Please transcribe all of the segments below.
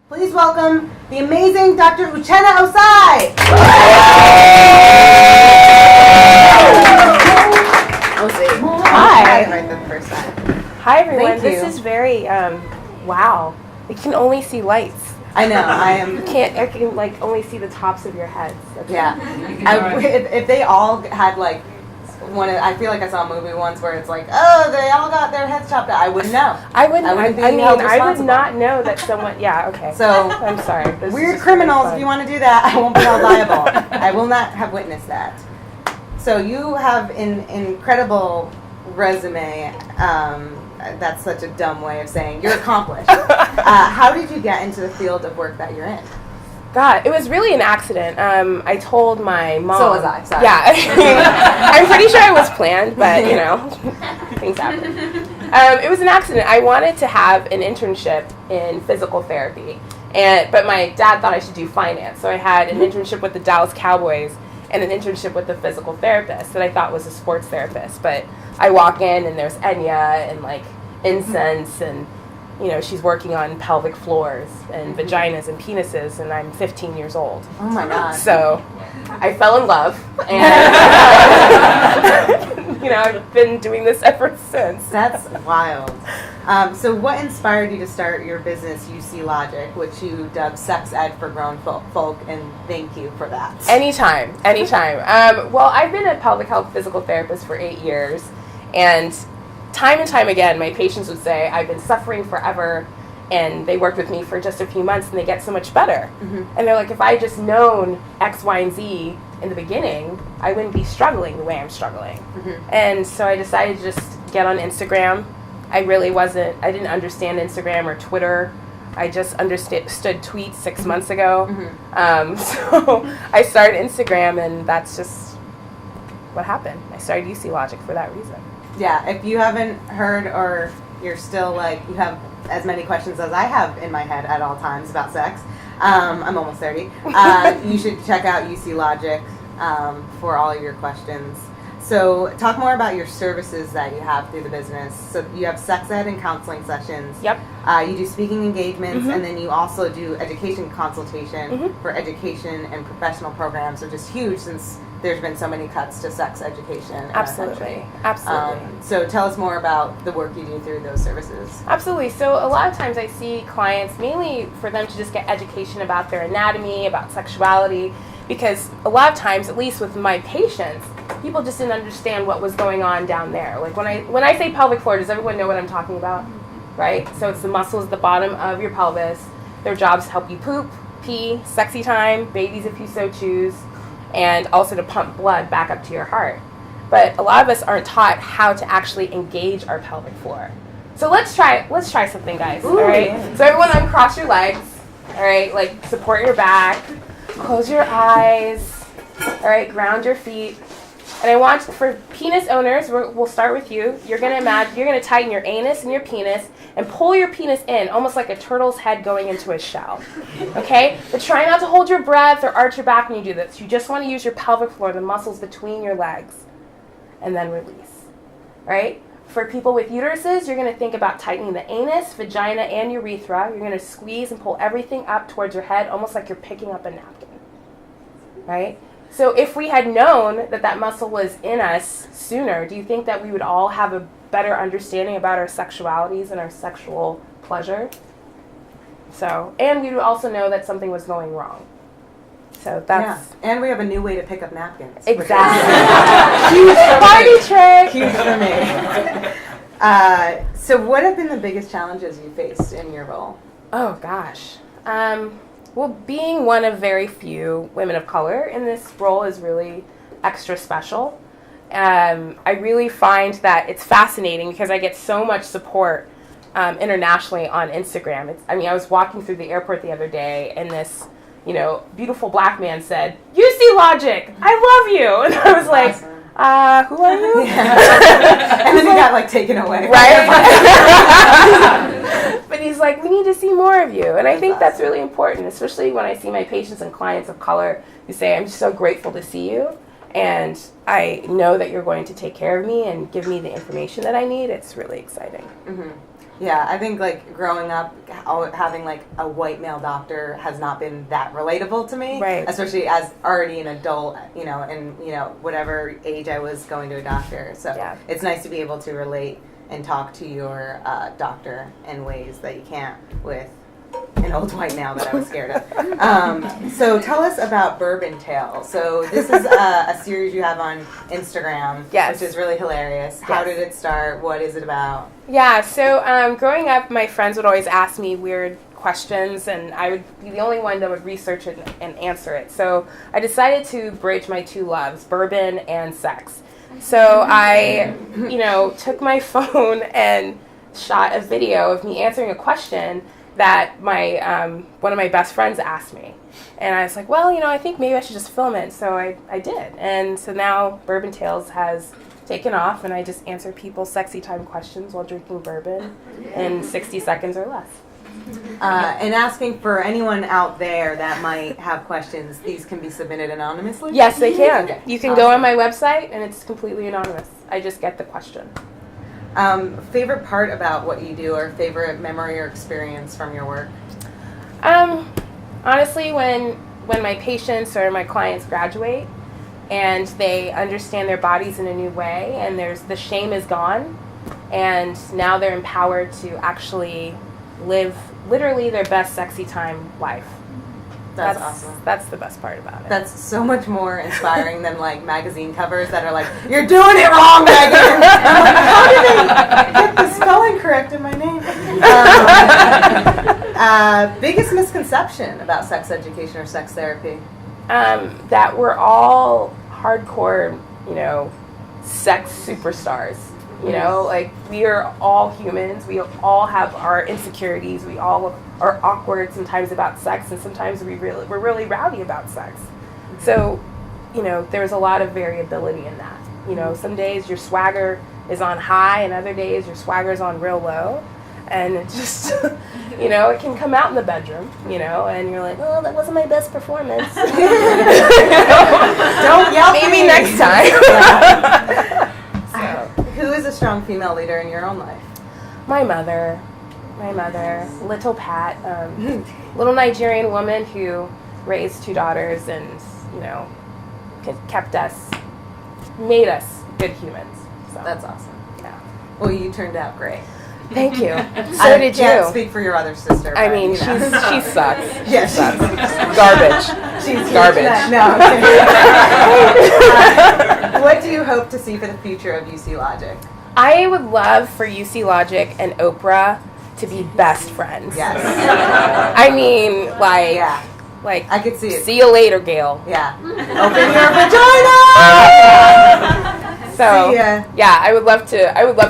Please welcome the amazing Dr. Uchenna Ossai. Hi. Right the first time. Hi, everyone. Thank This you. is very, wow. You can only see lights. I know, I am. I can like only see the tops of your heads. Yeah. If they all had like, I feel like I saw a movie once where it's like, oh, they all got their heads chopped out. I wouldn't know. I would not know that someone, yeah, okay. So, I'm sorry. This weird criminals, if you want to do that, I won't be held liable. I will not have witnessed that. So you have an incredible resume. That's such a dumb way of saying you're accomplished. How did you get into the field of work that you're in? God, it was really an accident. I told my mom. So was I, sorry. Yeah. I'm pretty sure it was planned, but, you know, things happen. It was an accident. I wanted to have an internship in physical therapy, but my dad thought I should do finance. So I had an internship with the Dallas Cowboys and an internship with the physical therapist that I thought was a sports therapist. But I walk in, and there's Enya and, like, incense and, you know, she's working on pelvic floors and vaginas and penises, and I'm 15 years old. Oh my God. So I fell in love, and, you know, I've been doing this ever since. That's wild. So what inspired you to start your business, YouSeeLogic, which you dubbed Sex Ed for Grown Folk, and thank you for that. Anytime. Well, I've been a pelvic health physical therapist for 8 years, and time again, my patients would say, I've been suffering forever, and they worked with me for just a few months, and they get so much better. Mm-hmm. And they're like, if I had just known X, Y, and Z in the beginning, I wouldn't be struggling the way I'm struggling. Mm-hmm. And so I decided to just get on Instagram. I didn't understand Instagram or Twitter. I just understood tweets 6 months ago. Mm-hmm. So I started Instagram, and that's just what happened. I started YouSeeLogic for that reason. Yeah, if you haven't heard, or you're still like, you have as many questions as I have in my head at all times about sex, I'm almost 30, you should check out YouSeeLogic for all of your questions. So talk more about your services that you have through the business. So you have sex ed and counseling sessions. Yep. You do speaking engagements, mm-hmm. and then you also do education consultation mm-hmm. for education and professional programs, which is huge since there's been so many cuts to sex education. Absolutely. So tell us more about the work you do through those services. Absolutely. So a lot of times I see clients mainly for them to just get education about their anatomy, about sexuality, because a lot of times, at least with my patients, people just didn't understand what was going on down there. Like when I say pelvic floor, does everyone know what I'm talking about? Right? So it's the muscles at the bottom of your pelvis. Their jobs to help you poop, pee, sexy time, babies if you so choose, and also to pump blood back up to your heart. But a lot of us aren't taught how to actually engage our pelvic floor. So let's try something, guys. Ooh, all right? Yeah. So everyone uncross your legs. All right? Like support your back. Close your eyes. All right? Ground your feet. And I want, for penis owners, we'll start with you. You're going to tighten your anus and your penis and pull your penis in, almost like a turtle's head going into a shell. Okay? But try not to hold your breath or arch your back when you do this. You just want to use your pelvic floor, the muscles between your legs, and then release. All right? For people with uteruses, you're going to think about tightening the anus, vagina, and urethra. You're going to squeeze and pull everything up towards your head, almost like you're picking up a napkin. Right? So if we had known that muscle was in us sooner, do you think that we would all have a better understanding about our sexualities and our sexual pleasure? So, and we would also know that something was going wrong. So that's... Yeah, and we have a new way to pick up napkins. Exactly. Huge party trick! Huge for me. So what have been the biggest challenges you faced in your role? Oh, gosh. Well, being one of very few women of color in this role is really extra special. I really find that it's fascinating because I get so much support internationally on Instagram. I was walking through the airport the other day, and this, beautiful black man said, "YouSeeLogic, I love you," and I was like, who are you? Yeah. And then he got taken away. Right? But he's like, we need to see more of you. And I think that's really important, especially when I see my patients and clients of color who say, I'm just so grateful to see you. And I know that you're going to take care of me and give me the information that I need. It's really exciting. Mm-hmm. Yeah, I think like growing up, having like a white male doctor has not been that relatable to me. Right. Especially as already an adult, and whatever age I was going to a doctor. So it's nice to be able to relate and talk to your doctor in ways that you can't with an old white male that I was scared of. So tell us about Bourbon Tales. So this is a series you have on Instagram, which is really hilarious. How did it start? What is it about? Yeah, so growing up, my friends would always ask me weird questions, and I would be the only one that would research it and answer it. So I decided to bridge my two loves, bourbon and sex. So I, took my phone and shot a video of me answering a question that my one of my best friends asked me. And I was like, well, I think maybe I should just film it. So I did. And so now Bourbon Tales has taken off, and I just answer people's sexy time questions while drinking bourbon in 60 seconds or less. And asking for anyone out there that might have questions, these can be submitted anonymously? Yes, they can. Okay. You can go on my website, and it's completely anonymous. I just get the question. Favorite part about what you do, or favorite memory or experience from your work? Honestly, when my patients or my clients graduate and they understand their bodies in a new way, and the shame is gone, and now they're empowered to actually live literally their best sexy time life. That's awesome. That's the best part about it. That's so much more inspiring than like magazine covers that are like, "You're doing it wrong, Meghan." I'm like, how did they get the spelling correct in my name? Biggest misconception about sex education or sex therapy? That we're all hardcore, sex superstars. Like we are all humans. We all have our insecurities. We all are awkward sometimes about sex, and sometimes we're really rowdy about sex. So, there's a lot of variability in that. Some days your swagger is on high, and other days your swagger is on real low, and it just, it can come out in the bedroom, and you're like, oh, that wasn't my best performance. Don't yell. Maybe next time. Who is a strong female leader in your own life? My mother, little Pat, little Nigerian woman who raised two daughters and, made us good humans. So that's awesome. Yeah. Well, you turned out great. Thank you. So I did you. I can't speak for your other sister. I mean, she sucks. Yeah, she sucks. Garbage. She's garbage. No. What do you hope to see for the future of YouSeeLogic? I would love for YouSeeLogic and Oprah to be best friends. Yes. I mean, like I could see it. See you later, Gail. Yeah. Open your vagina. So yeah, I would love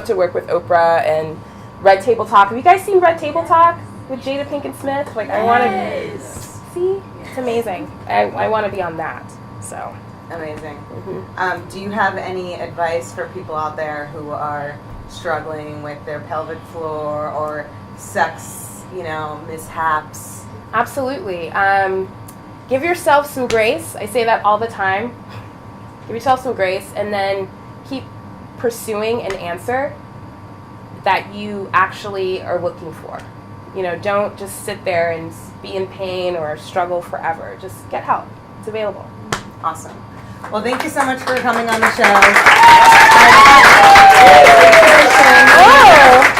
to work with Oprah and Red Table Talk. Have you guys seen Red Table Talk with Jada Pinkett Smith? Like, I want to see. It's amazing. I want to be on that. So amazing. Mm-hmm. Do you have any advice for people out there who are struggling with their pelvic floor or sex, mishaps? Absolutely. Give yourself some grace. I say that all the time. Give yourself some grace, and then keep pursuing an answer that you actually are looking for. Don't just sit there and be in pain or struggle forever. Just get help. It's available. Awesome. Well, thank you so much for coming on the show.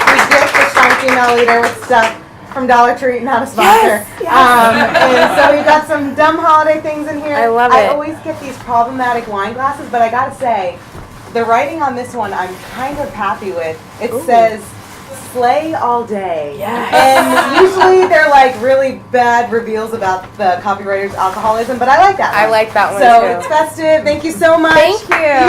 We gift the strong female leader with stuff from Dollar Tree, not a sponsor. Yes. And so we've got some dumb holiday things in here. I love it. I always get these problematic wine glasses, but I gotta say, the writing on this one I'm kind of happy with. It says, "Slay all day." Yes. And usually they're like really bad reveals about the copywriter's alcoholism, but I like that one. I like that one so too. It's festive. Thank you so much. Thank you.